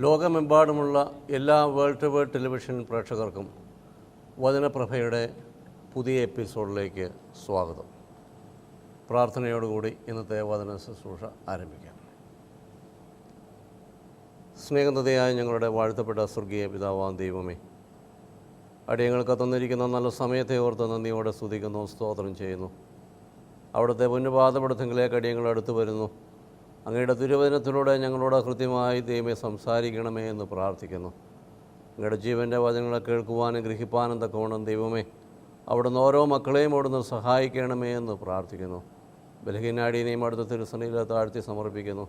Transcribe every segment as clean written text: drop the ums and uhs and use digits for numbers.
ലോകമെമ്പാടുമുള്ള എല്ലാ world to world television പ്രേക്ഷകർക്കും വചനപ്രഭയുടെ പുതിയ എപ്പിസോഡിലേക്ക് സ്വാഗതം. പ്രാർത്ഥനയോടുകൂടി ഇന്നത്തെ വചന ശുശ്രൂഷ ആരംഭിക്കാം. സ്നേഹനിധിയായ ഞങ്ങളുടെ വാഴ്ത്തപ്പെട്ട സ്വർഗീയ പിതാവാം ദൈവമേ, അടിയങ്ങൾക്ക് തന്നിരിക്കുന്ന നല്ല സമയത്തെ ഓർത്ത് നന്ദിയോടെ സ്തുതിക്കുന്നു, സ്തോത്രം ചെയ്യുന്നു. അവിടുത്തെ പൊന്നുപാദപടത്തിലേക്ക് അടിയങ്ങൾ അടുത്ത് വരുന്നു. അങ്ങയുടെ തിരുവചനത്തിലൂടെ ഞങ്ങളോട് കൃത്യമായി ദൈവമേ സംസാരിക്കണമേ എന്ന് പ്രാർത്ഥിക്കുന്നു. അങ്ങയുടെ ജീവൻ്റെ വചനങ്ങളെ കേൾക്കുവാനും ഗ്രഹിപ്പാനും തക്കവണ്ണം ദൈവമേ അവിടുന്ന് ഓരോ മക്കളെയും അവിടുന്ന് സഹായിക്കണമേ എന്ന് പ്രാർത്ഥിക്കുന്നു. ബലഹീനാടിയനെയും അടുത്ത തിരുസന്നിധിയിൽ താഴ്ത്തി സമർപ്പിക്കുന്നു.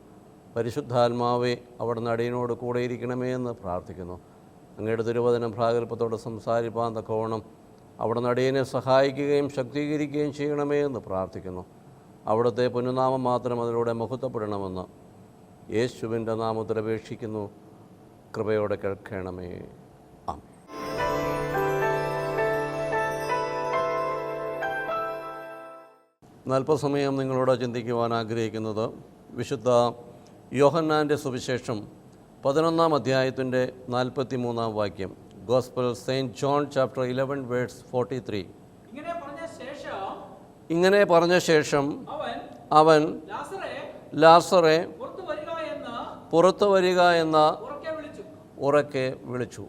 പരിശുദ്ധാത്മാവെ അവിടുന്ന് അടിയനോട് കൂടെ ഇരിക്കണമേ എന്ന് പ്രാർത്ഥിക്കുന്നു. അങ്ങയുടെ തിരുവചനം പ്രാഗൽഭ്യത്തോടെ സംസാരിപ്പാൻ തക്കവണ്ണം അവിടുന്ന് അടിയനെ സഹായിക്കുകയും ശക്തീകരിക്കുകയും ചെയ്യണമേ എന്ന് പ്രാർത്ഥിക്കുന്നു. അവിടുത്തെ പുനഃനാമം മാത്രം അതിലൂടെ മഹത്വപ്പെടണമെന്ന് യേശുവിൻ്റെ നാമത്തിൽ അപേക്ഷിക്കുന്നു. കൃപയോടെ കേൾക്കണമേ. ആമേൻ. അല്പസമയം നിങ്ങളോട് ചിന്തിക്കുവാൻ ആഗ്രഹിക്കുന്നത് വിശുദ്ധ യോഹന്നാൻ്റെ സുവിശേഷം 11-ാം അധ്യായത്തിൻ്റെ 43-ാം വാക്യം. Gospel saint John chapter 11 verse 43. ഇങ്ങനെ പറഞ്ഞ ശേഷം അവൻ ലാസറെ പുറത്തു വരിക എന്ന് ഉറക്കെ വിളിച്ചു.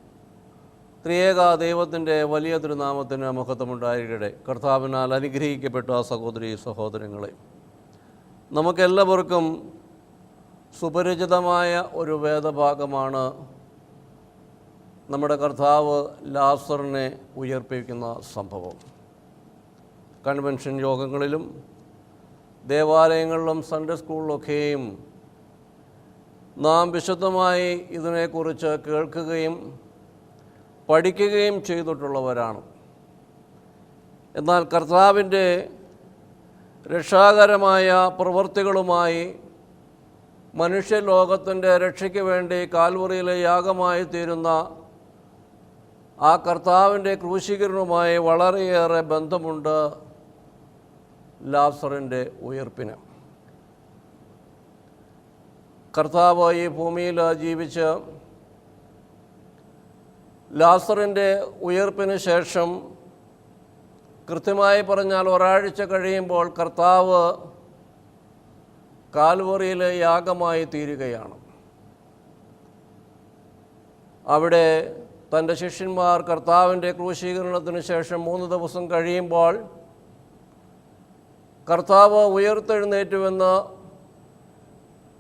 ത്രിയേക ദൈവത്തിൻ്റെ വലിയ തിരുനാമത്തിന് മഹത്വമുണ്ടായിരിക്കട്ടെ. കർത്താവിനാൽ അനുഗ്രഹിക്കപ്പെട്ട സഹോദരീ സഹോദരങ്ങളെ, നമുക്കെല്ലാവർക്കും സുപരിചിതമായ ഒരു വേദഭാഗമാണ് നമ്മുടെ കർത്താവ് ലാസറിനെ ഉയർപ്പിക്കുന്ന സംഭവം. കൺവെൻഷൻ യോഗങ്ങളിലും ദേവാലയങ്ങളിലും സൺഡേ സ്കൂളിലൊക്കെയും നാം വിശദമായി ഇതിനെക്കുറിച്ച് കേൾക്കുകയും പഠിക്കുകയും ചെയ്തിട്ടുള്ളവരാണ്. എന്നാൽ കർത്താവിൻ്റെ രക്ഷാകരമായ പ്രവൃത്തികളുമായി മനുഷ്യലോകത്തിൻ്റെ രക്ഷയ്ക്ക് വേണ്ടി കാൽവറിയിലെ യാഗമായി തീരുന്ന ആ കർത്താവിൻ്റെ ക്രൂശീകരണവുമായി വളരെയേറെ ബന്ധമുണ്ട് ലാസറിൻ്റെ ഉയർപ്പിന്. കർത്താവ് ഈ ഭൂമിയിൽ ജീവിച്ച് ലാസറിൻ്റെ ഉയർപ്പിന് ശേഷം കൃത്യമായി പറഞ്ഞാൽ ഒരാഴ്ച കഴിയുമ്പോൾ കർത്താവ് കാൽവറിയിലെ യാഗമായി തീരുകയാണ്. അവിടെ തൻ്റെ ശിഷ്യന്മാർ കർത്താവിൻ്റെ ക്രൂശീകരണത്തിന് ശേഷം 3 ദിവസം കഴിയുമ്പോൾ കർത്താവ് ഉയർത്തെഴുന്നേറ്റുവെന്ന്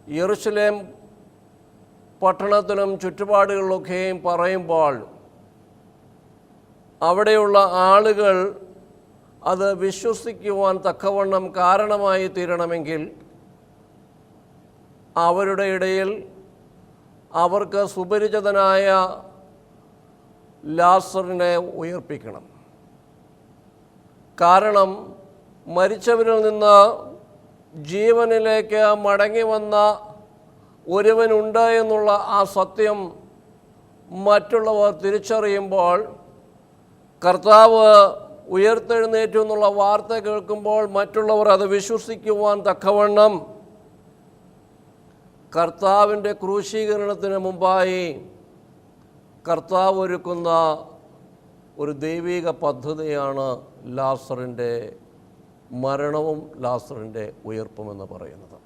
യെരുശലേം പട്ടണത്തിലും ചുറ്റുപാടുകളിലൊക്കെയും പറയുമ്പോൾ അവിടെയുള്ള ആളുകൾ അത് വിശ്വസിക്കുവാൻ തക്കവണ്ണം കാരണമായി തീരണമെങ്കിൽ അവരുടെ ഇടയിൽ അവർക്ക് സുപരിചിതനായ ലാസറിനെ ഉയർപ്പിക്കണം. കാരണം മരിച്ചവരിൽ നിന്ന് ജീവനിലേക്ക് മടങ്ങി വന്ന ഒരുവനുണ്ട് എന്നുള്ള ആ സത്യം മറ്റുള്ളവർ തിരിച്ചറിയുമ്പോൾ, കർത്താവ് ഉയർത്തെഴുന്നേറ്റു എന്നുള്ള വാർത്ത കേൾക്കുമ്പോൾ മറ്റുള്ളവർ അത് വിശ്വസിക്കുവാൻ തക്കവണ്ണം കർത്താവിൻ്റെ ക്രൂശീകരണത്തിന് മുമ്പായി കർത്താവ് ഒരുക്കുന്ന ഒരു ദൈവിക പദ്ധതിയാണ് ലാസറിൻ്റെ മരണവും ലാസറിൻ്റെ ഉയർപ്പുമെന്ന് പറയുന്നത്.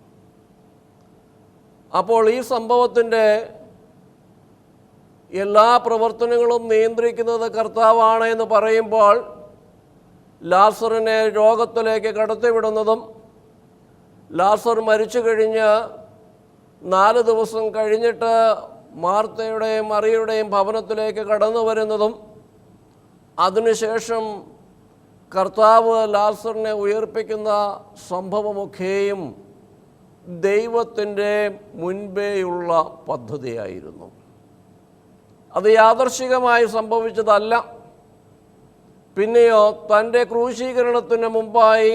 അപ്പോൾ ഈ സംഭവത്തിൻ്റെ എല്ലാ പ്രവർത്തനങ്ങളും നിയന്ത്രിക്കുന്നത് കർത്താവാണ് എന്ന് പറയുമ്പോൾ, ലാസറിനെ രോഗത്തിലേക്ക് കടത്തിവിടുന്നതും ലാസർ മരിച്ചു കഴിഞ്ഞ് 4 ദിവസം കഴിഞ്ഞിട്ട് മാർത്തയുടെയും മറിയയുടെയും ഭവനത്തിലേക്ക് കടന്നു വരുന്നതും അതിനുശേഷം കർത്താവ് ലാസറിനെ ഉയർപ്പിക്കുന്ന സംഭവമൊക്കെയും ദൈവത്തിൻ്റെ മുൻപേയുള്ള പദ്ധതിയായിരുന്നു. അത് യാദർശികമായി സംഭവിച്ചതല്ല. പിന്നെയോ തൻ്റെ ക്രൂശീകരണത്തിന് മുമ്പായി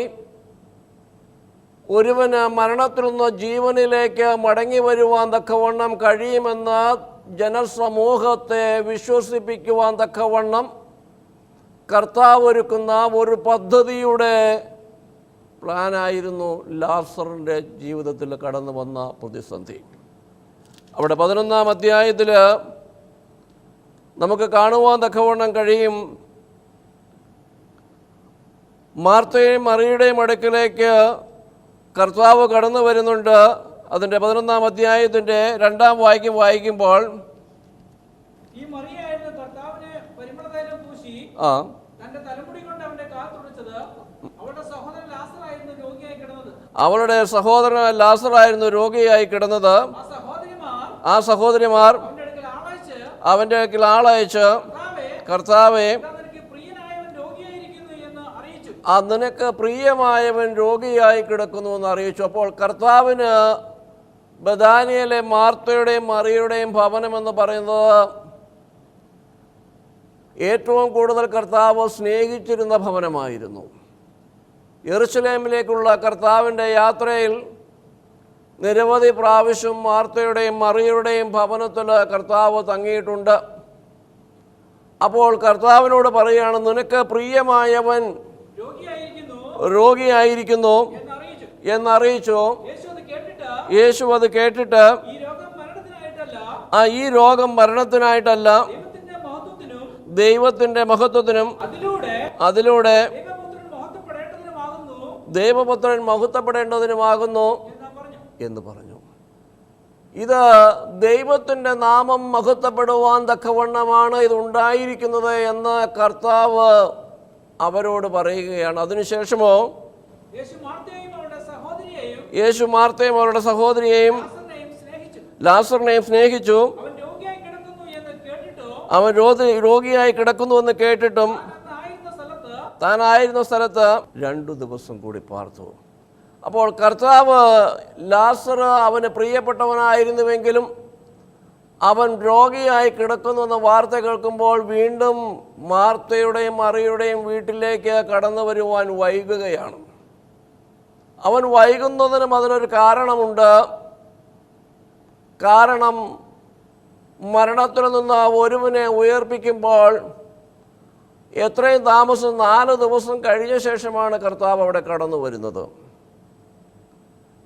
ഒരുവന് മരണത്തിൽ നിന്ന് ജീവനിലേക്ക് മടങ്ങി വരുവാൻ തക്കവണ്ണം കഴിയുമെന്ന് ജനസമൂഹത്തെ വിശ്വസിപ്പിക്കുവാൻ തക്കവണ്ണം കർത്താവ് ഒരുക്കുന്ന ഒരു പദ്ധതിയുടെ പ്ലാനായിരുന്നു ലാസറിൻ്റെ ജീവിതത്തിൽ കടന്നു വന്ന പ്രതിസന്ധി. അവിടെ 11-ാം അധ്യായത്തിൽ നമുക്ക് കാണുവാൻ തക്കവണ്ണം കഴിയും, മാർത്തയും മറിയുടെയും അടുക്കിലേക്ക് കർത്താവ് കടന്നു വരുന്നുണ്ട്. അതിൻ്റെ 11-ാം അധ്യായത്തിൻ്റെ 2-ാം വായിക്കുമ്പോൾ ഈ മറിയായിരുന്നു കർത്താവിനെ പരിമളതൈലം പൂശി തന്റെ തലമുടി കൊണ്ട് അവന്റെ കാൽ തുടച്ചത്. അവളുടെ സഹോദരൻ ലാസറായിരുന്നു രോഗിയായി കിടന്നത്. അവളുടെ സഹോദരൻ ലാസറായിരുന്നു രോഗിയായി കിടന്നത്. ആ സഹോദരിമാർ അവന്റെ അടുക്കൽ ആളയച്ച്, കർത്താവേ, നിനക്ക് പ്രിയമായവൻ രോഗിയായി കിടക്കുന്നു എന്ന് അറിയിച്ചു. അപ്പോൾ കർത്താവിന് ബഥാനിയയിലെ മാർത്തയുടെയും മറിയുടെയും ഭവനം എന്ന് പറയുന്നത് ഏറ്റവും കൂടുതൽ കർത്താവ് സ്നേഹിച്ചിരുന്ന ഭവനമായിരുന്നു. യെരുശലേമിലേക്കുള്ള കർത്താവിൻ്റെ യാത്രയിൽ നിരവധി പ്രാവശ്യം മാർത്തയുടെയും മറിയയുടെയും ഭവനത്തിൽ കർത്താവ് തങ്ങിയിട്ടുണ്ട്. അപ്പോൾ കർത്താവിനോട് പറയുകയാണ്, നിനക്ക് പ്രിയമായവൻ രോഗിയായിരിക്കുന്നു എന്നറിയിച്ചു. യേശു അത് കേട്ടിട്ട്, ഈ രോഗം മരണത്തിനായിട്ടല്ല, ദൈവത്തിന്റെ മഹത്വത്തിനും അതിലൂടെ ദൈവപുത്രൻ മഹത്വപ്പെടേണ്ടതിനുമാകുന്നു എന്ന് പറഞ്ഞു. ഇത് ദൈവത്തിൻ്റെ നാമം മഹത്വപ്പെടുവാൻ തക്കവണ്ണമാണ് ഇതുണ്ടായിരിക്കുന്നത് എന്ന് കർത്താവ് അവരോട് പറയുകയാണ്. അതിനുശേഷമോ യേശു മാർത്തയും അവരുടെ സഹോദരിയെയും ലാസറിനെയും സ്നേഹിച്ചു. അവൻ രോഗിയായി കിടക്കുന്നു എന്ന് കേട്ടിട്ടും താനായിരുന്ന സ്ഥലത്ത് 2 ദിവസം കൂടി പാർത്തു. അപ്പോൾ കർത്താവ് ലാസർ അവന് പ്രിയപ്പെട്ടവനായിരുന്നുവെങ്കിലും അവൻ രോഗിയായി കിടക്കുന്നു എന്ന വാർത്ത കേൾക്കുമ്പോൾ വീണ്ടും മാർത്തയുടെയും മറിയുടെയും വീട്ടിലേക്ക് കടന്നു വരുവാൻ വൈകുകയാണ്. അവൻ വൈകുന്നതിനും അതിനൊരു കാരണമുണ്ട്. കാരണം മരണത്തിൽ നിന്ന് ഒരുവനെ ഉയർപ്പിക്കുമ്പോൾ എത്രയും താമസം 4 ദിവസം കഴിഞ്ഞ ശേഷമാണ് കർത്താവ് അവിടെ കടന്നു വരുന്നത്.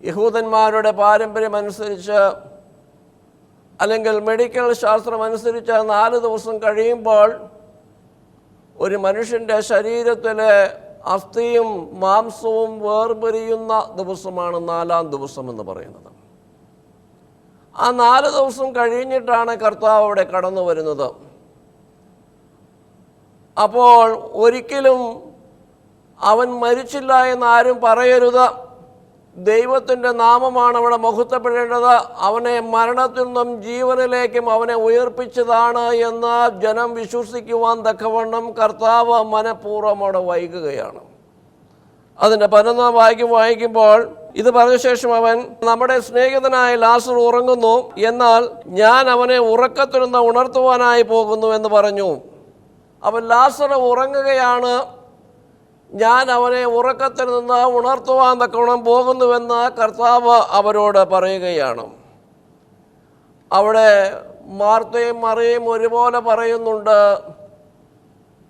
യഹൂദന്മാരുടെ പാരമ്പര്യമനുസരിച്ച് അല്ലെങ്കിൽ മെഡിക്കൽ ശാസ്ത്രം അനുസരിച്ച് 4 ദിവസം കഴിയുമ്പോൾ ഒരു മനുഷ്യൻ്റെ ശരീരത്തിലെ അസ്ഥിയും മാംസവും വേർപിരിയുന്ന ദിവസമാണ് 4-ാം ദിവസം എന്ന് പറയുന്നത്. ആ 4 ദിവസം കഴിഞ്ഞിട്ടാണ് കർത്താവ് അവിടെ കടന്നു വരുന്നത്. അപ്പോൾ ഒരിക്കലും അവൻ മരിച്ചില്ല എന്നാരും പറയരുത്. ദൈവത്തിൻ്റെ നാമമാണ് അവിടെ മഹത്വപ്പെടേണ്ടത്. അവനെ മരണത്തിൽ നിന്നും ജീവനിലേക്കും അവനെ ഉയർപ്പിച്ചതാണ് എന്ന് ജനം വിശ്വസിക്കുവാൻ തക്കവണ്ണം കർത്താവ് മനഃപൂർവ്വം അവിടെ വൈകുകയാണ്. അതിൻ്റെ 11-ാം വായിക്കുമ്പോൾ ഇത് പറഞ്ഞ ശേഷം അവൻ, നമ്മുടെ സ്നേഹിതനായ ലാസർ ഉറങ്ങുന്നു, എന്നാൽ ഞാൻ അവനെ ഉറക്കത്തിൽ നിന്ന് ഉണർത്തുവാനായി പോകുന്നു എന്ന് പറഞ്ഞു. അവൻ ലാസർ ഉറങ്ങുകയാണ്, ഞാൻ അവനെ ഉറക്കത്തിൽ നിന്ന് ഉണർത്തുവാൻ തക്കവണ്ണം പോകുന്നുവെന്ന് കർത്താവ് അവരോട് പറയുകയാണ്. അവിടെ മാർത്തയും മറിയയും ഒരുപോലെ പറയുന്നുണ്ട്,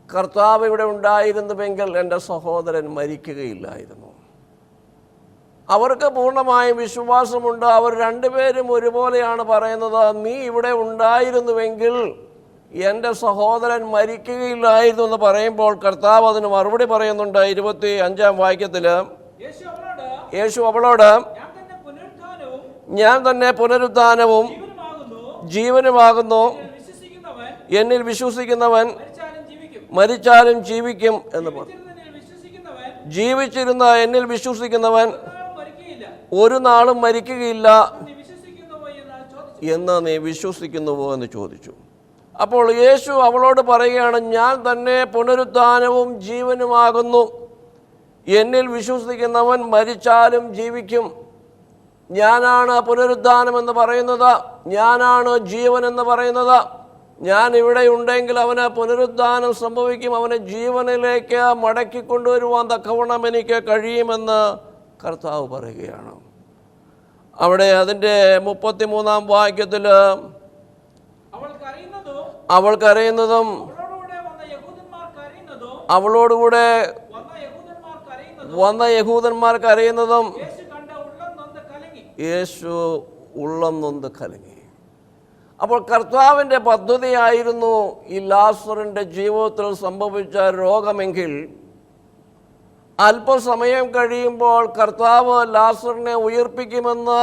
കർത്താവ് ഇവിടെ ഉണ്ടായിരുന്നുവെങ്കിൽ എൻ്റെ സഹോദരൻ മരിക്കുകയില്ലായിരുന്നു. അവർക്ക് പൂർണ്ണമായും വിശ്വാസമുണ്ട്. അവർ 2 പേരും ഒരുപോലെയാണ് പറയുന്നത്, നീ ഇവിടെ ഉണ്ടായിരുന്നുവെങ്കിൽ എൻ്റെ സഹോദരൻ മരിക്കുകയില്ലായിരുന്നു എന്ന് പറയുമ്പോൾ കർത്താവ് അതിന് മറുപടി പറയുന്നുണ്ട്. 25-ാം വാക്യത്തിൽ യേശു അവളോട്, ഞാൻ തന്നെ പുനരുത്ഥാനവും ജീവനുമാകുന്നു, എന്നിൽ വിശ്വസിക്കുന്നവൻ മരിച്ചാലും ജീവിക്കും എന്ന് പറഞ്ഞു. ജീവിച്ചിരുന്ന എന്നിൽ വിശ്വസിക്കുന്നവൻ ഒരു നാളും മരിക്കുകയില്ല എന്ന് നീ വിശ്വസിക്കുന്നുവോ എന്ന് ചോദിച്ചു. അപ്പോൾ യേശു അവളോട് പറയുകയാണ്, ഞാൻ തന്നെ പുനരുത്ഥാനവും ജീവനുമാകുന്നു, എന്നിൽ വിശ്വസിക്കുന്നവൻ മരിച്ചാലും ജീവിക്കും. ഞാനാണ് പുനരുത്ഥാനം എന്ന് പറയുന്നത്, ഞാനാണ് ജീവൻ എന്ന് പറയുന്നത്. ഞാൻ ഇവിടെ ഉണ്ടെങ്കിൽ അവന് പുനരുത്ഥാനം സംഭവിക്കും, അവനെ ജീവനിലേക്ക് മടക്കിക്കൊണ്ടുവരുവാൻ തക്കവണ്ണം എനിക്ക് കഴിയുമെന്ന് കർത്താവ് പറയുകയാണ്. അവിടെ അതിൻ്റെ 33-ാം വാക്യത്തിൽ അവൾ കരയുന്നതും അവളോടുകൂടെ വന്ന യഹൂദന്മാർ കരയുന്നതും യേശു ഉള്ളം നൊന്ത് കലങ്ങി. അപ്പോൾ കർത്താവിൻ്റെ പദ്ധതിയായിരുന്നു ഈ ലാസറിൻ്റെ ജീവിതത്തിൽ സംഭവിച്ച രോഗമെങ്കിൽ അല്പസമയം കഴിയുമ്പോൾ കർത്താവ് ലാസറിനെ ഉയർപ്പിക്കുമെന്ന്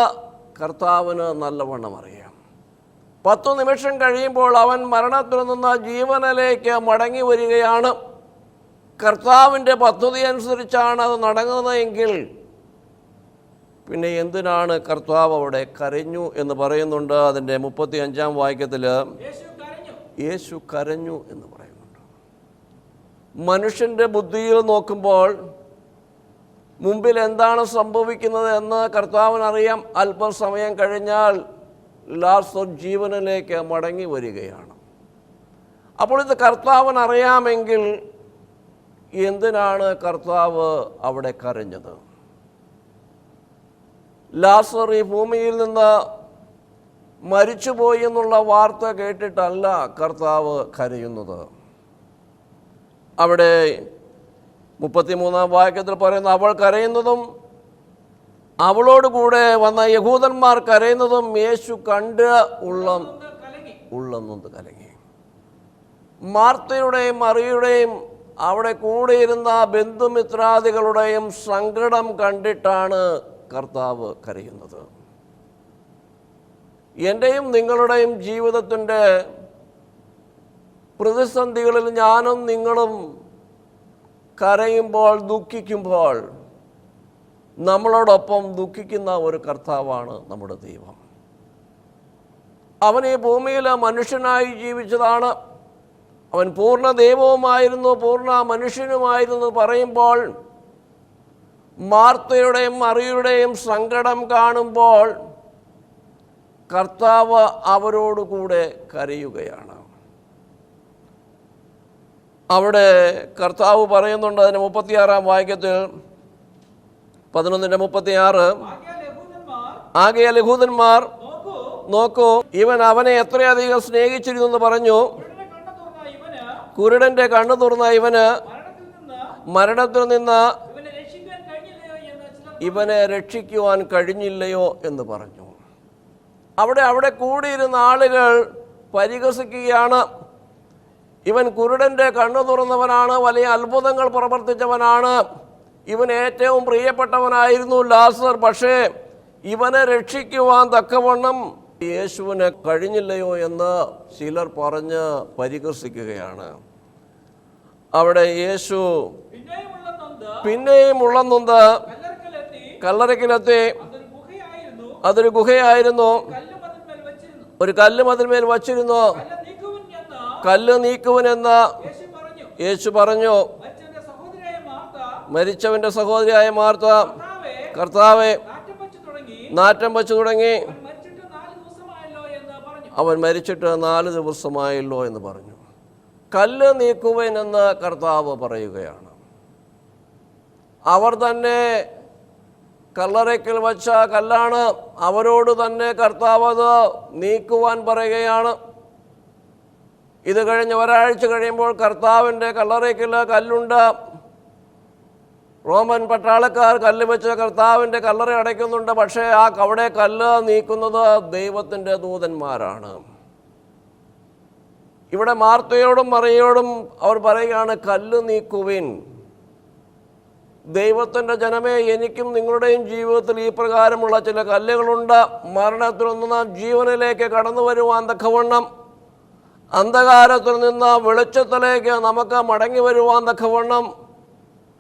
കർത്താവിന് നല്ലവണ്ണം അറിയാം. 10 നിമിഷം കഴിയുമ്പോൾ അവൻ മരണത്തിൽ നിന്ന് ജീവനിലേക്ക് മടങ്ങി വരികയാണ്. കർത്താവിൻ്റെ പദ്ധതി അനുസരിച്ചാണ് അത് നടങ്ങുന്നതെങ്കിൽ പിന്നെ എന്തിനാണ് കർത്താവ് അവിടെ കരഞ്ഞു എന്ന് പറയുന്നുണ്ട്. അതിൻ്റെ 35-ാം വാക്യത്തിൽ യേശു കരഞ്ഞു എന്ന് പറയുന്നുണ്ട്. മനുഷ്യൻ്റെ ബുദ്ധിയിൽ നോക്കുമ്പോൾ മുമ്പിൽ എന്താണ് സംഭവിക്കുന്നത് എന്ന് കർത്താവിനറിയാം. അല്പസമയം കഴിഞ്ഞാൽ ലാസർ ജീവനിലേക്ക് മടങ്ങി വരികയാണ്. അപ്പോൾ ഇത് കർത്താവിനറിയാമെങ്കിൽ എന്തിനാണ് കർത്താവ് അവിടെ കരഞ്ഞത്? ലാസർ ഈ ഭൂമിയിൽ നിന്ന് മരിച്ചുപോയി എന്നുള്ള വാർത്ത കേട്ടിട്ടല്ല കർത്താവ് കരയുന്നത്. അവിടെ 33-ാം വാക്യത്തിൽ പറയുന്ന അവൾ കരയുന്നതും അവളോടുകൂടെ വന്ന യഹൂദന്മാർ കരയുന്നതും യേശു കണ്ട് ഉള്ളം നൊന്ത് കലങ്ങി. മാർത്തയുടെയും മറിയുടെയും അവിടെ കൂടെയിരുന്ന ബന്ധുമിത്രാദികളുടെയും സങ്കടം കണ്ടിട്ടാണ് കർത്താവ് കരയുന്നത്. എൻ്റെയും നിങ്ങളുടെയും ജീവിതത്തിൻ്റെ പ്രതിസന്ധികളിൽ ഞാനും നിങ്ങളും കരയുമ്പോൾ, ദുഃഖിക്കുമ്പോൾ നമ്മളോടൊപ്പം ദുഃഖിക്കുന്ന ഒരു കർത്താവാണ് നമ്മുടെ ദൈവം. അവൻ ഈ ഭൂമിയിൽ മനുഷ്യനായി ജീവിച്ചതാണ്. അവൻ പൂർണ്ണ ദൈവവുമായിരുന്നു, പൂർണ്ണ മനുഷ്യനുമായിരുന്നു പറയുമ്പോൾ മാർത്തയുടെയും മറിയുടെയും സങ്കടം കാണുമ്പോൾ കർത്താവ് അവരോടുകൂടെ കരയുകയാണ്. അവിടെ കർത്താവ് പറയുന്നുണ്ട് അതിന് 36-ാം വാക്യത്തിൽ 11:36 ആകയാൽ യഹൂദന്മാർ നോക്കൂ, ഇവൻ അവനെ എത്രയധികം സ്നേഹിച്ചിരുന്നു എന്ന് പറഞ്ഞു. കുരുടന്റെ കണ്ണു തുറന്ന ഇവന് മരണത്തിൽ നിന്ന് ഇവനെ രക്ഷിക്കുവാൻ കഴിഞ്ഞില്ലയോ എന്ന് പറഞ്ഞു. അവിടെ കൂടിയിരുന്ന ആളുകൾ പരിഹസിക്കുകയാണ്. ഇവൻ കുരുടൻ്റെ കണ്ണു തുറന്നവനാണ്, വലിയ അത്ഭുതങ്ങൾ പ്രവർത്തിച്ചവനാണ്, ഇവൻ ഏറ്റവും പ്രിയപ്പെട്ടവനായിരുന്നു ലാസർ. പക്ഷേ ഇവനെ രക്ഷിക്കുവാൻ തക്കവണ്ണം യേശുവിന് കഴിഞ്ഞില്ലയോ എന്ന് ചിലർ പറഞ്ഞ് പരിഹസിക്കുകയാണ്. അവിടെ യേശു പിന്നെയും ഉള്ളനൊന്ത് കല്ലറയ്ക്കലെത്തി. അതൊരു ഗുഹയായിരുന്നു. ഒരു കല്ല് അതിന്മേൽ വച്ചിരുന്നു. കല്ല് നീക്കുവനെന്ന് യേശു പറഞ്ഞു. മരിച്ചവന്റെ സഹോദരിയായ മാർത്ത കർത്താവെ നാറ്റം വച്ചു തുടങ്ങി, അവൻ മരിച്ചിട്ട് 4 ദിവസമായല്ലോ എന്ന് പറഞ്ഞു. കല്ല് നീക്കുവൻ എന്ന് കർത്താവ് പറയുകയാണ്. അവർ തന്നെ കല്ലറയ്ക്കൽ വച്ച കല്ലാണ്. അവരോട് തന്നെ കർത്താവ് അത് നീക്കുവാൻ പറയുകയാണ്. ഇത് കഴിഞ്ഞ് ഒരാഴ്ച കഴിയുമ്പോൾ കർത്താവിൻ്റെ കല്ലറയ്ക്കൽ കല്ലുണ്ട്. റോമൻ പട്ടാളക്കാർ കല്ല് വെച്ച് കർത്താവിൻ്റെ കല്ലറ അടയ്ക്കുന്നുണ്ട്. പക്ഷേ അവിടെ കല്ല് നീക്കുന്നത് ദൈവത്തിൻ്റെ ദൂതന്മാരാണ്. ഇവിടെ മാർത്തയോടും മറിയോടും അവർ പറയുകയാണ്, കല്ല് നീക്കുവിൻ. ദൈവത്തിൻ്റെ ജനമേ, എനിക്കും നിങ്ങളുടെയും ജീവിതത്തിൽ ഈ പ്രകാരമുള്ള ചില കല്ലുകളുണ്ട്. മരണത്തിൽ നിന്ന് ജീവനിലേക്ക് കടന്നു വരുവാൻ തക്കവണ്ണം, അന്ധകാരത്തിൽ നിന്ന് വെളിച്ചത്തിലേക്ക് നമുക്ക് മടങ്ങി വരുവാൻ തക്കവണ്ണം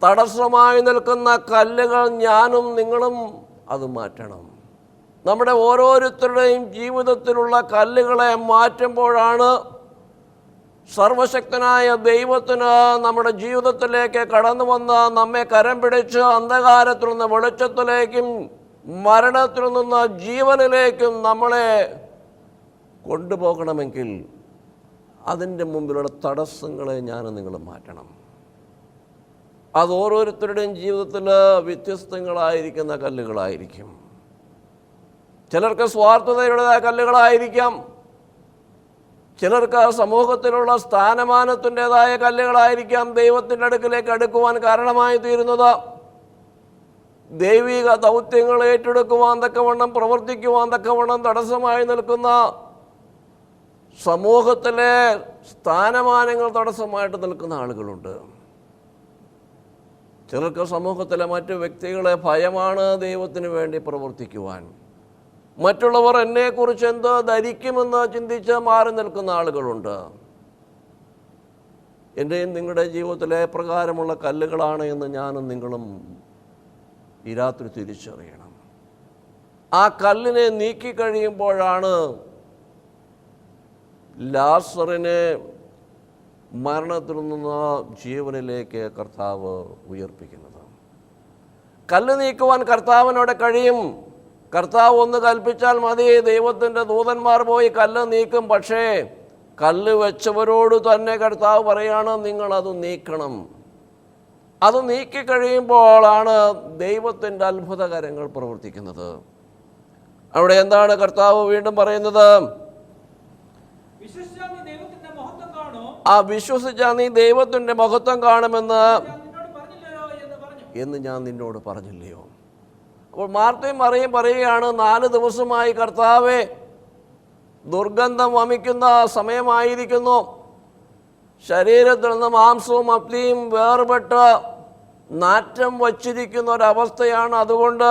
തടസ്സമായി നിൽക്കുന്ന കല്ലുകൾ ഞാനും നിങ്ങളും അത് മാറ്റണം. നമ്മുടെ ഓരോരുത്തരുടെയും ജീവിതത്തിലുള്ള കല്ലുകളെ മാറ്റുമ്പോഴാണ് സർവശക്തനായ ദൈവത്തിന് നമ്മുടെ ജീവിതത്തിലേക്ക് കടന്നു വന്ന് നമ്മെ കരം പിടിച്ച് അന്ധകാരത്തിൽ നിന്ന് വെളിച്ചത്തിലേക്കും മരണത്തിൽ നിന്ന് ജീവനിലേക്കും നമ്മളെ കൊണ്ടുപോകണമെങ്കിൽ അതിൻ്റെ മുമ്പിലുള്ള തടസ്സങ്ങളെ ഞാനും നിങ്ങൾ മാറ്റണം. അത് ഓരോരുത്തരുടെയും ജീവിതത്തിൽ വ്യത്യസ്തങ്ങളായിരിക്കുന്ന കല്ലുകളായിരിക്കും. ചിലർക്ക് സ്വാർത്ഥതയുടേതായ കല്ലുകളായിരിക്കാം, ചിലർക്ക് സമൂഹത്തിലുള്ള സ്ഥാനമാനത്തിൻ്റെതായ കല്ലുകളായിരിക്കാം ദൈവത്തിൻ്റെ അടുക്കിലേക്ക് അടുക്കുവാൻ കാരണമായി തീരുന്നത്. ദൈവിക ദൗത്യങ്ങൾ ഏറ്റെടുക്കുവാൻ തക്കവണ്ണം, പ്രവർത്തിക്കുവാൻ തക്കവണ്ണം തടസ്സമായി നിൽക്കുന്ന സമൂഹത്തിലെ സ്ഥാനമാനങ്ങൾ തടസ്സമായിട്ട് നിൽക്കുന്ന ആളുകളുണ്ട്. ചിലർക്ക് സമൂഹത്തിലെ മറ്റു വ്യക്തികളെ ഭയമാണ് ദൈവത്തിന് വേണ്ടി പ്രവർത്തിക്കുവാൻ. മറ്റുള്ളവർ എന്നെക്കുറിച്ച് എന്തോ ധരിക്കുമെന്ന് ചിന്തിച്ച് മാറി നിൽക്കുന്ന ആളുകളുണ്ട്. എൻ്റെയും നിങ്ങളുടെ ജീവിതത്തിലെ പ്രകാരമുള്ള കല്ലുകളാണ് എന്ന് ഞാനും നിങ്ങളും ഈ രാത്രി തിരിച്ചറിയണം. ആ കല്ലിനെ നീക്കിക്കഴിയുമ്പോഴാണ് ലാസറിനെ മരണത്തിൽ നിന്ന് ജീവനിലേക്ക് കർത്താവ് ഉയർപ്പിക്കുന്നത്. കല്ല് നീക്കുവാൻ കർത്താവിനോട് കഴിയും. കർത്താവ് ഒന്ന് കൽപ്പിച്ചാൽ മതി, ദൈവത്തിൻ്റെ ദൂതന്മാർ പോയി കല്ല് നീക്കും. പക്ഷേ കല്ല് വെച്ചവരോട് തന്നെ കർത്താവ് പറയാണ്, നിങ്ങളത് നീക്കണം. അത് നീക്കിക്കഴിയുമ്പോഴാണ് ദൈവത്തിൻ്റെ അത്ഭുതകരങ്ങൾ പ്രവർത്തിക്കുന്നത്. അവിടെ എന്താണ് കർത്താവ് വീണ്ടും പറയുന്നത്? ആ വിശ്വസിച്ചാൽ നീ ദൈവത്തിൻ്റെ മഹത്വം കാണുമെന്ന് ഞാൻ നിന്നോട് പറഞ്ഞില്ലയോ? അപ്പോൾ മാർത്തയും മറിയയും പറയുകയാണ്, 4 ദിവസമായി കർത്താവേ, ദുർഗന്ധം വമിക്കുന്ന സമയമായിരിക്കുന്നു. ശരീരത്തിൽ നിന്ന് മാംസവും അസ്ഥിയും വേർപെട്ട് നാറ്റം വച്ചിരിക്കുന്ന ഒരവസ്ഥയാണ്. അതുകൊണ്ട്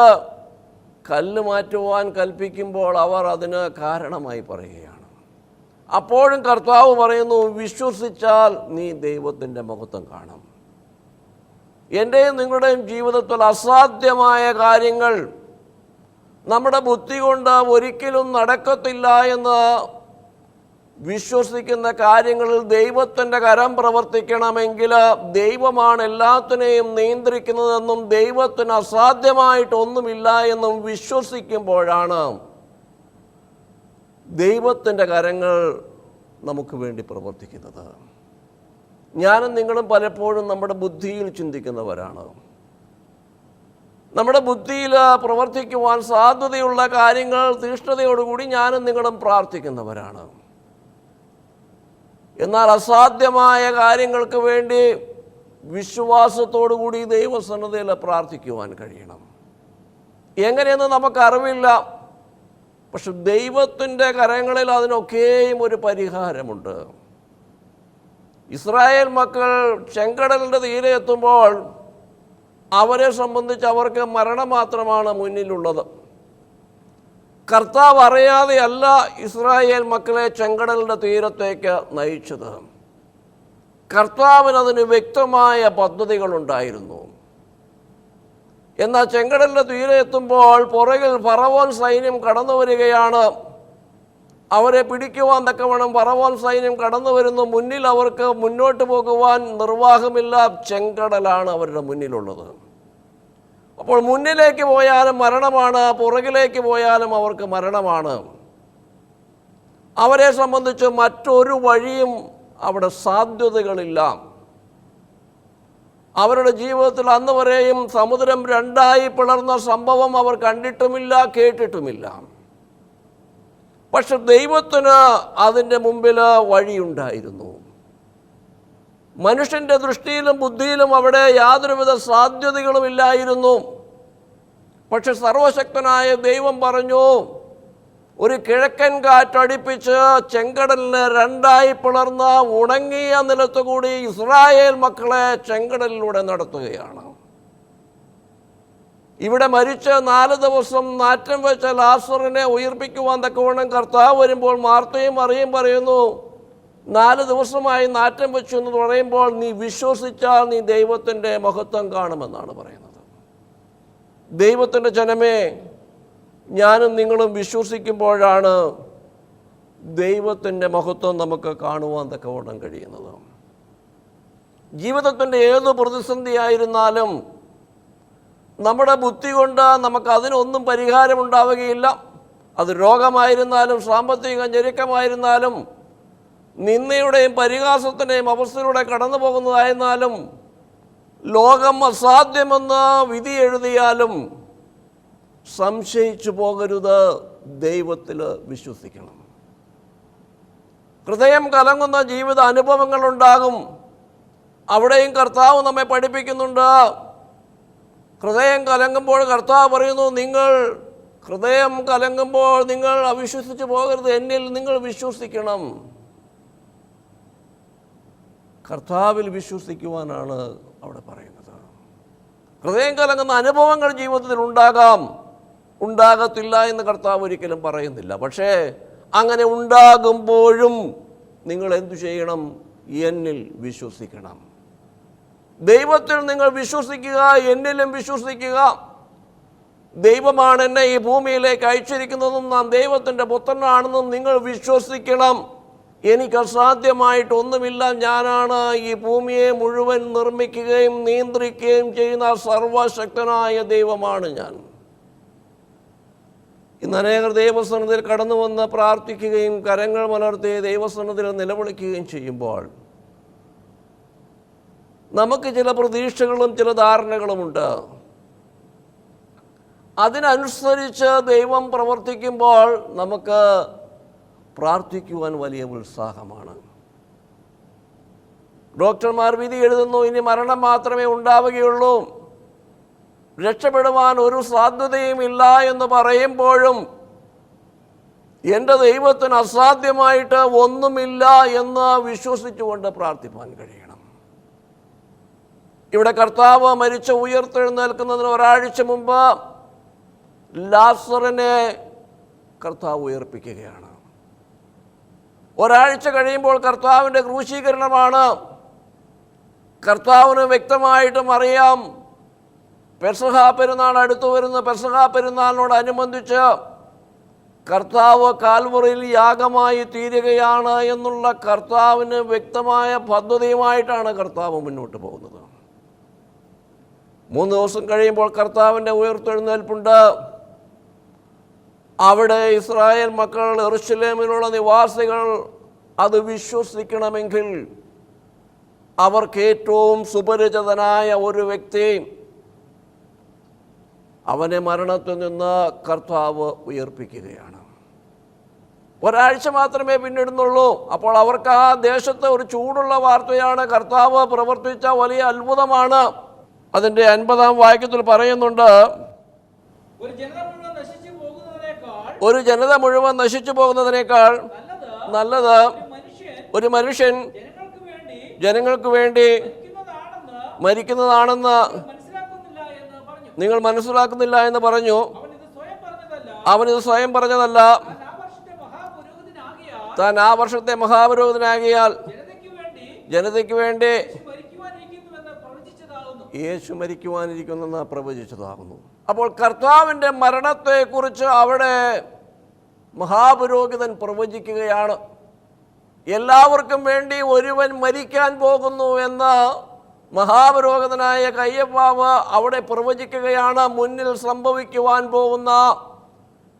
കല്ല് മാറ്റുവാൻ കൽപ്പിക്കുമ്പോൾ അവർ അതിന് കാരണമായി പറയുകയാണ്. അപ്പോഴും കർത്താവ് പറയുന്നു, വിശ്വസിച്ചാൽ നീ ദൈവത്തിൻ്റെ മഹത്വം കാണും. എൻ്റെയും നിങ്ങളുടെയും ജീവിതത്തിൽ അസാധ്യമായ കാര്യങ്ങൾ നമ്മുടെ ബുദ്ധി കൊണ്ട് ഒരിക്കലും നടക്കത്തില്ല എന്ന് വിശ്വസിക്കുന്ന കാര്യങ്ങളിൽ ദൈവത്തിൻ്റെ കരം പ്രവർത്തിക്കണമെങ്കിൽ ദൈവമാണ് എല്ലാത്തിനെയും നിയന്ത്രിക്കുന്നതെന്നും ദൈവത്തിന് അസാധ്യമായിട്ടൊന്നുമില്ല എന്നും വിശ്വസിക്കുമ്പോഴാണ് ദൈവത്തിൻ്റെ കരങ്ങൾ നമുക്ക് വേണ്ടി പ്രവർത്തിക്കുന്നത്. ഞാനും നിങ്ങളും പലപ്പോഴും നമ്മുടെ ബുദ്ധിയിൽ ചിന്തിക്കുന്നവരാണ്. നമ്മുടെ ബുദ്ധിയിൽ പ്രവർത്തിക്കുവാൻ സാധ്യതയുള്ള കാര്യങ്ങൾ തീഷ്ണതയോടുകൂടി ഞാനും നിങ്ങളും പ്രാർത്ഥിക്കുന്നവരാണ്. എന്നാൽ അസാധ്യമായ കാര്യങ്ങൾക്ക് വേണ്ടി വിശ്വാസത്തോടുകൂടി ദൈവസന്നിധിയിൽ പ്രാർത്ഥിക്കുവാൻ കഴിയണം. എങ്ങനെയെന്ന് നമുക്കറിവില്ല. പക്ഷെ ദൈവത്തിൻ്റെ കരങ്ങളിൽ അതിനൊക്കെയും ഒരു പരിഹാരമുണ്ട്. ഇസ്രായേൽ മക്കൾ ചെങ്കടലിൻ്റെ തീരെ എത്തുമ്പോൾ അവരെ സംബന്ധിച്ച് അവർക്ക് മരണം മാത്രമാണ് മുന്നിലുള്ളത്. കർത്താവ് അറിയാതെയല്ല ഇസ്രായേൽ മക്കളെ ചെങ്കടലിൻ്റെ തീരത്തേക്ക് നയിച്ചത്. കർത്താവിനതിന് വ്യക്തമായ പദ്ധതികളുണ്ടായിരുന്നു. എന്നാൽ ചെങ്കടലിൻ്റെ തീരെ എത്തുമ്പോൾ പുറകിൽ ഫറവോൻ സൈന്യം കടന്നു വരികയാണ്. അവരെ പിടിക്കുവാൻ തക്കവണ്ണം ഫറവോൻ സൈന്യം കടന്നു വരുന്നു. മുന്നിൽ അവർക്ക് മുന്നോട്ട് പോകുവാൻ നിർവാഹമില്ല. ചെങ്കടലാണ് അവരുടെ മുന്നിലുള്ളത്. അപ്പോൾ മുന്നിലേക്ക് പോയാലും മരണമാണ്, പുറകിലേക്ക് പോയാലും അവർക്ക് മരണമാണ്. അവരെ സംബന്ധിച്ച് മറ്റൊരു വഴിയും അവിടെ സാധ്യതകളില്ല. അവരുടെ ജീവിതത്തിൽ അന്ന് വരെയും സമുദ്രം 2ആയി പിളർന്ന സംഭവം അവർ കണ്ടിട്ടുമില്ല, കേട്ടിട്ടുമില്ല. പക്ഷെ ദൈവത്തിന് അതിൻ്റെ മുമ്പിൽ വഴിയുണ്ടായിരുന്നു. മനുഷ്യൻ്റെ ദൃഷ്ടിയിലും ബുദ്ധിയിലും അവിടെ യാതൊരുവിധ സാധ്യതകളുമില്ലായിരുന്നു. പക്ഷെ സർവശക്തനായ ദൈവം പറഞ്ഞു, ഒരു കിഴക്കൻ കാറ്റടിപ്പിച്ച് ചെങ്കടലിന് 2ആയി പിളർന്ന ഉണങ്ങിയ നിലത്തുകൂടി ഇസ്രായേൽ മക്കളെ ചെങ്കടലിലൂടെ നടത്തുകയാണ്. ഇവിടെ മരിച്ച് 4 ദിവസം നാറ്റം വെച്ച ലാസറിനെ ഉയർപ്പിക്കുവാൻ തക്കവണ്ണം കർത്താവ് വരുമ്പോൾ മാർത്തയും മറിയയും പറയുന്നു, 4 ദിവസമായി നാറ്റം വെച്ചു എന്ന് പറയുമ്പോൾ നീ വിശ്വസിച്ചാൽ നീ ദൈവത്തിൻ്റെ മഹത്വം കാണുമെന്നാണ് പറയുന്നത്. ദൈവത്തിൻ്റെ ജനമേ, ഞാനും നിങ്ങളും വിശ്വസിക്കുമ്പോഴാണ് ദൈവത്തിൻ്റെ മഹത്വം നമുക്ക് കാണുവാൻ തക്കവണ്ണം കഴിയുന്നത്. ജീവിതത്തിൻ്റെ ഏത് പ്രതിസന്ധിയായിരുന്നാലും നമ്മുടെ ബുദ്ധി കൊണ്ട് നമുക്ക് അതിനൊന്നും പരിഹാരമുണ്ടാവുകയില്ല. അത് രോഗമായിരുന്നാലും സാമ്പത്തിക ഞെരുക്കമായിരുന്നാലും നിന്ദയുടെയും പരിഹാസത്തിൻ്റെയും അവസ്ഥയിലൂടെ കടന്നു പോകുന്നതായിരുന്നാലും ലോകം അസാധ്യമെന്ന് വിധി എഴുതിയാലും സംശയിച്ചു പോകരുത്, ദൈവത്തിൽ വിശ്വസിക്കണം. ഹൃദയം കലങ്ങുന്ന ജീവിത അനുഭവങ്ങളുണ്ടാകും. അവിടെയും കർത്താവ് നമ്മെ പഠിപ്പിക്കുന്നുണ്ട്. ഹൃദയം കലങ്ങുമ്പോൾ കർത്താവ് പറയുന്നു, നിങ്ങൾ ഹൃദയം കലങ്ങുമ്പോൾ നിങ്ങൾ അവിശ്വസിച്ച് പോകരുത്, എന്നിൽ നിങ്ങൾ വിശ്വസിക്കണം. കർത്താവിൽ വിശ്വസിക്കുവാനാണ് അവിടെ പറയുന്നത്. ഹൃദയം കലങ്ങുന്ന അനുഭവങ്ങൾ ജീവിതത്തിൽ ഉണ്ടാകാം, ഉണ്ടാകത്തില്ല എന്ന് കർത്താവ് ഒരിക്കലും പറയുന്നില്ല. പക്ഷേ അങ്ങനെ ഉണ്ടാകുമ്പോഴും നിങ്ങൾ എന്തു ചെയ്യണം? എന്നിൽ വിശ്വസിക്കണം. ദൈവത്തിൽ നിങ്ങൾ വിശ്വസിക്കുക, എന്നിലും വിശ്വസിക്കുക. ദൈവമാണ് എന്നെ ഈ ഭൂമിയിലേക്ക് അയച്ചിരിക്കുന്നതും നാം ദൈവത്തിൻ്റെ പുത്രനാണെന്നും നിങ്ങൾ വിശ്വസിക്കണം. എനിക്ക് അസാധ്യമായിട്ടൊന്നുമില്ല. ഞാനാണ് ഈ ഭൂമിയെ മുഴുവൻ നിർമ്മിക്കുകയും നിയന്ത്രിക്കുകയും ചെയ്യുന്ന സർവശക്തനായ ദൈവമാണ് ഞാൻ. ഇന്ന് അനേകർ ദൈവസന്നിധിയിൽ കടന്നു വന്ന് പ്രാർത്ഥിക്കുകയും കരങ്ങൾ മലർത്തി ദൈവസന്നിധിയിൽ നിലവിളിക്കുകയും ചെയ്യുമ്പോൾ നമുക്ക് ചില പ്രതീക്ഷകളും ചില ധാരണകളുമുണ്ട്. അതിനനുസരിച്ച് ദൈവം പ്രവർത്തിക്കുമ്പോൾ നമുക്ക് പ്രാർത്ഥിക്കുവാൻ വലിയ ഉത്സാഹമാണ്. ഡോക്ടർമാർ വിധി എഴുതുന്നു, ഇനി മരണം മാത്രമേ ഉണ്ടാവുകയുള്ളൂ, രക്ഷപ്പെടുവാൻ ഒരു സാധ്യതയുമില്ല എന്ന് പറയുമ്പോഴും എൻ്റെ ദൈവത്തിന് അസാധ്യമായിട്ട് ഒന്നുമില്ല എന്ന് വിശ്വസിച്ചുകൊണ്ട് പ്രാർത്ഥിപ്പാൻ കഴിയണം. ഇവിടെ കർത്താവ് മരിച്ച ഉയർത്തെഴുന്നേൽക്കുന്നതിന് ഒരാഴ്ച മുമ്പ് ലാസറിനെ കർത്താവ് ഉയർപ്പിക്കുകയാണ്. ഒരാഴ്ച കഴിയുമ്പോൾ കർത്താവിൻ്റെ ക്രൂശീകരണമാണ്. കർത്താവിന് വ്യക്തമായിട്ടും അറിയാം പെസഹ പെരുന്നാൾ അടുത്തു വരുന്ന പെസഹ പെരുന്നാളിനോടനുബന്ധിച്ച് കർത്താവ് കാൽവറിയിൽ യാഗമായി തീരുകയാണ് എന്നുള്ള കർത്താവിന് വ്യക്തമായ പദ്ധതിയുമായിട്ടാണ് കർത്താവ് മുന്നോട്ട് പോകുന്നത്. 3 ദിവസം കഴിയുമ്പോൾ കർത്താവിൻ്റെ ഉയർത്തെഴുന്നേൽപ്പുണ്ട്. അവിടെ ഇസ്രായേൽ മക്കൾ, യെരൂശലേമിലുള്ള നിവാസികൾ അത് വിശ്വസിക്കണമെങ്കിൽ അവർക്ക് ഏറ്റവും സുപരിചിതനായ ഒരു വ്യക്തി, അവനെ മരണത്തിൽ നിന്ന് കർത്താവ് ഉയർപ്പിക്കുകയാണ്. ഒരാഴ്ച മാത്രമേ പിന്നിടുന്നുള്ളൂ. അപ്പോൾ അവർക്ക് ആ ദേശത്ത് ഒരു ചൂടുള്ള വാർത്തയാണ്. കർത്താവ് പ്രവർത്തിച്ച വലിയ അത്ഭുതമാണ്. അതിൻ്റെ 50-ാം വാക്യത്തിൽ പറയുന്നുണ്ട്, ഒരു ജനത മുഴുവൻ നശിച്ചു പോകുന്നതിനേക്കാൾ നല്ലത് ഒരു മനുഷ്യൻ ജനങ്ങൾക്ക് വേണ്ടി മരിക്കുന്നതാണെന്ന് നിങ്ങൾ മനസ്സിലാക്കുന്നില്ല എന്ന് പറഞ്ഞു. അവനിത് സ്വയം പറഞ്ഞതല്ല, താൻ ആ വർഷത്തെ മഹാപുരോഹിതനാകിയാൽ ജനതയ്ക്ക് വേണ്ടി യേശു മരിക്കുവാനിരിക്കുന്നെന്ന് പ്രവചിച്ചതാകുന്നു. അപ്പോൾ കർത്താവിൻ്റെ മരണത്തെക്കുറിച്ച് അവിടെ മഹാപുരോഹിതൻ പ്രവചിക്കുകയാണ്. എല്ലാവർക്കും വേണ്ടി ഒരുവൻ മരിക്കാൻ പോകുന്നു എന്ന് മഹാപുരോഹിതനായ കയ്യപ്പാവ് അവിടെ പ്രവചിക്കുകയാണ്. മുന്നിൽ സംഭവിക്കുവാൻ പോകുന്ന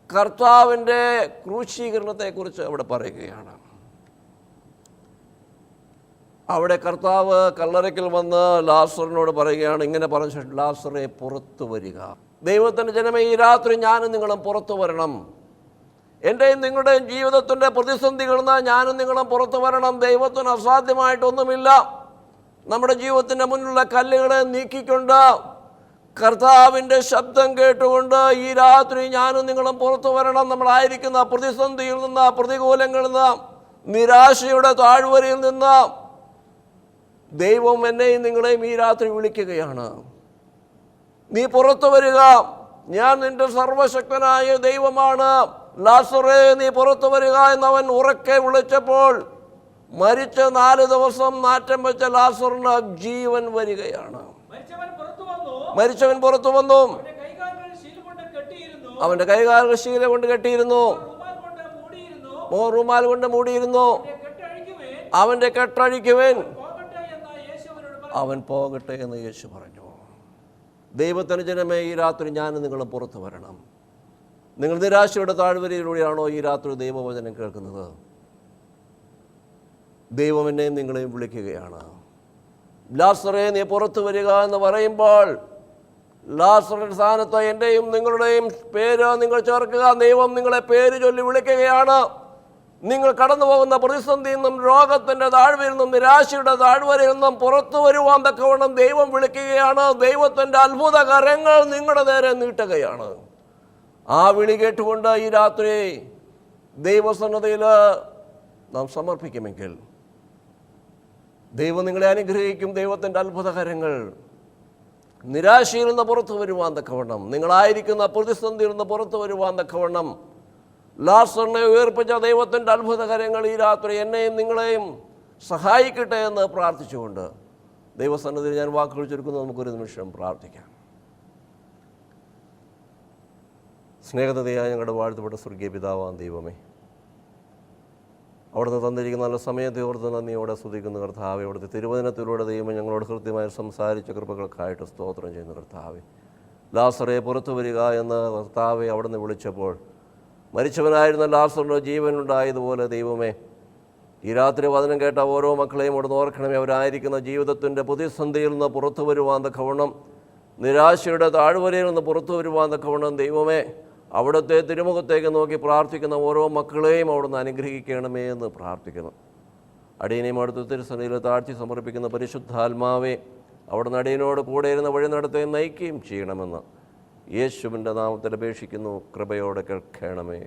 കർത്താവിൻ്റെ ക്രൂശീകരണത്തെക്കുറിച്ച് അവിടെ പറയുകയാണ്. അവിടെ കർത്താവ് കല്ലറയ്ക്കൽ വന്ന് ലാസറിനോട് പറയുകയാണ്, ഇങ്ങനെ പറഞ്ഞു, ലാസറെ പുറത്തു വരിക. ദൈവത്തിൻ്റെ ജനമേ, ഈ രാത്രി ഞാനും നിങ്ങളും പുറത്തു വരണം. എൻ്റെയും നിങ്ങളുടെയും ജീവിതത്തിൻ്റെ പ്രതിസന്ധികളിൽ നിന്ന് ഞാനും നിങ്ങളും പുറത്തു വരണം. ദൈവത്തിന് അസാധ്യമായിട്ടൊന്നുമില്ല. നമ്മുടെ ജീവിതത്തിൻ്റെ മുന്നിലുള്ള കല്ലുകളെ നീക്കിക്കൊണ്ട് കർത്താവിൻ്റെ ശബ്ദം കേട്ടുകൊണ്ട് ഈ രാത്രി ഞാനും നിങ്ങളും പുറത്തു വരണം. നമ്മളായിരിക്കുന്ന പ്രതിസന്ധിയിൽ നിന്ന്, പ്രതികൂലങ്ങളിൽ നിന്ന്, നിരാശയുടെ താഴ്വരയിൽ നിന്ന് ദൈവം എന്നെയും നിങ്ങളെയും ഈ രാത്രി വിളിക്കുകയാണ്. നീ പുറത്തു വരിക, ഞാൻ നിന്റെ സർവശക്തനായ ദൈവമാണ്. ലാസറേ, നീ പുറത്തു വരിക എന്നവൻ ഉറക്കെ വിളിച്ചപ്പോൾ മരിച്ച 4 ദിവസം നാറ്റം വെച്ച ലാസറിന് ജീവൻ വരികയാണ്. മരിച്ചവൻ പുറത്തു വന്നു. അവന്റെ കൈകാലുകൾ ശീല കൊണ്ട് കെട്ടിയിരുന്നു, റൂമാൽ കൊണ്ട് മൂടിയിരുന്നു. അവന്റെ കെട്ടഴിക്കുവൻ, അവൻ പോകട്ടെ എന്ന് യേശു പറഞ്ഞു. ദൈവത്തിന് ജനമേ, ഈ രാത്രി ഞാനും നിങ്ങളും പുറത്തു വരണം. നിങ്ങൾ നിരാശയുടെ താഴ്വരയിലൂടെയാണോ ഈ രാത്രി ദൈവവചനം കേൾക്കുന്നത്? ദൈവം എന്നെയും നിങ്ങളെയും വിളിക്കുകയാണ്. ലാസറേ, നീ പുറത്തു വരിക എന്ന് പറയുമ്പോൾ ലാസറിന്റെ സ്ഥാനത്ത് എൻ്റെയും നിങ്ങളുടെയും പേര് നിങ്ങൾ ചേർക്കുക. ദൈവം നിങ്ങളെ പേര് ചൊല്ലി വിളിക്കുകയാണ്. നിങ്ങൾ കടന്നു പോകുന്ന പ്രതിസന്ധിയിൽ നിന്നും, രോഗത്തിൻ്റെ താഴ്വരയിൽ നിന്നും, നിരാശയുടെ താഴ്വരയിൽ നിന്നും പുറത്തു വരുവാൻ തക്കവണ്ണം ദൈവം വിളിക്കുകയാണ്. ദൈവത്തിൻ്റെ അത്ഭുത കരങ്ങൾ നിങ്ങളുടെ നേരെ നീട്ടുകയാണ്. ആ വിളി കേട്ടുകൊണ്ട് ഈ രാത്രി ദൈവസന്നദ്ധയിൽ നാം സമർപ്പിക്കുമെങ്കിൽ ദൈവം നിങ്ങളെ അനുഗ്രഹിക്കും. ദൈവത്തിൻ്റെ അത്ഭുതകരങ്ങൾ നിരാശയിൽ നിന്ന് പുറത്തു വരുവാൻ തക്കവണ്ണം, നിങ്ങളായിരിക്കുന്ന പ്രതിസന്ധിയിൽ നിന്ന് പുറത്തു വരുവാൻ തക്കവണ്ണം ലാസറിനെ ഉയർപ്പിച്ച ദൈവത്തിൻ്റെ അത്ഭുതകരങ്ങൾ ഈ രാത്രി എന്നെയും നിങ്ങളെയും സഹായിക്കട്ടെ എന്ന് പ്രാർത്ഥിച്ചുകൊണ്ട് ദൈവസന്നിധിയിൽ ഞാൻ വാക്കുകൾ ചുരുക്കുന്നു. നമുക്കൊരു നിമിഷം പ്രാർത്ഥിക്കാം. സ്നേഹതയായ ഞങ്ങളുടെ വാഴ്ത്തപ്പെട്ട സ്വർഗീയ പിതാവാം ദൈവമേ, അവിടുന്ന് തന്നിരിക്കുന്ന നല്ല സമയത്തെ ഓർത്ത് നന്ദിയോടെ സ്തുതിക്കുന്ന കർത്താവേ, അവിടുത്തെ തിരുവചനത്തിലൂടെ ദൈവം ഞങ്ങളോട് കൃത്യമായി സംസാരിച്ച കൃപകൾക്കായിട്ട് സ്തോത്രം ചെയ്യുന്ന കർത്താവേ, ലാസറെ പുറത്തു വരിക എന്ന് കർത്താവെ അവിടുന്ന് വിളിച്ചപ്പോൾ മരിച്ചവനായിരുന്ന ലാസറിന് ജീവനുണ്ടായതുപോലെ ദൈവമേ, ഈ രാത്രി വചനം കേട്ട ഓരോ മക്കളെയും അവിടുന്ന് ഓർക്കണമേ. അവരായിരിക്കുന്ന ജീവിതത്തിൻ്റെ പ്രതിസന്ധിയിൽ നിന്ന് പുറത്തു വരുവാൻ തക്കവണ്ണം, നിരാശയുടെ താഴ്വരയിൽ നിന്ന് പുറത്തു വരുവാൻ തക്കവണ്ണം ദൈവമേ, അവിടുത്തെ തിരുമുഖത്തേക്ക് നോക്കി പ്രാർത്ഥിക്കുന്ന ഓരോ മക്കളെയും അവിടുന്ന് അനുഗ്രഹിക്കണമേ എന്ന് പ്രാർത്ഥിക്കുന്നു. അടിയനെയും അവിടുത്തെ തിരുസന്നിധിയിൽ താഴ്ത്തി സമർപ്പിക്കുന്ന പരിശുദ്ധാത്മാവെ, അവിടുന്ന് അടിയനോട് കൂടെ ഇരുന്ന് വഴി നടത്തുകയും നയിക്കുകയും ചെയ്യണമെന്ന് യേശുവിൻ്റെ നാമത്തിൽ അപേക്ഷിക്കുന്നു. കൃപയോടെ കേൾക്കണമേ.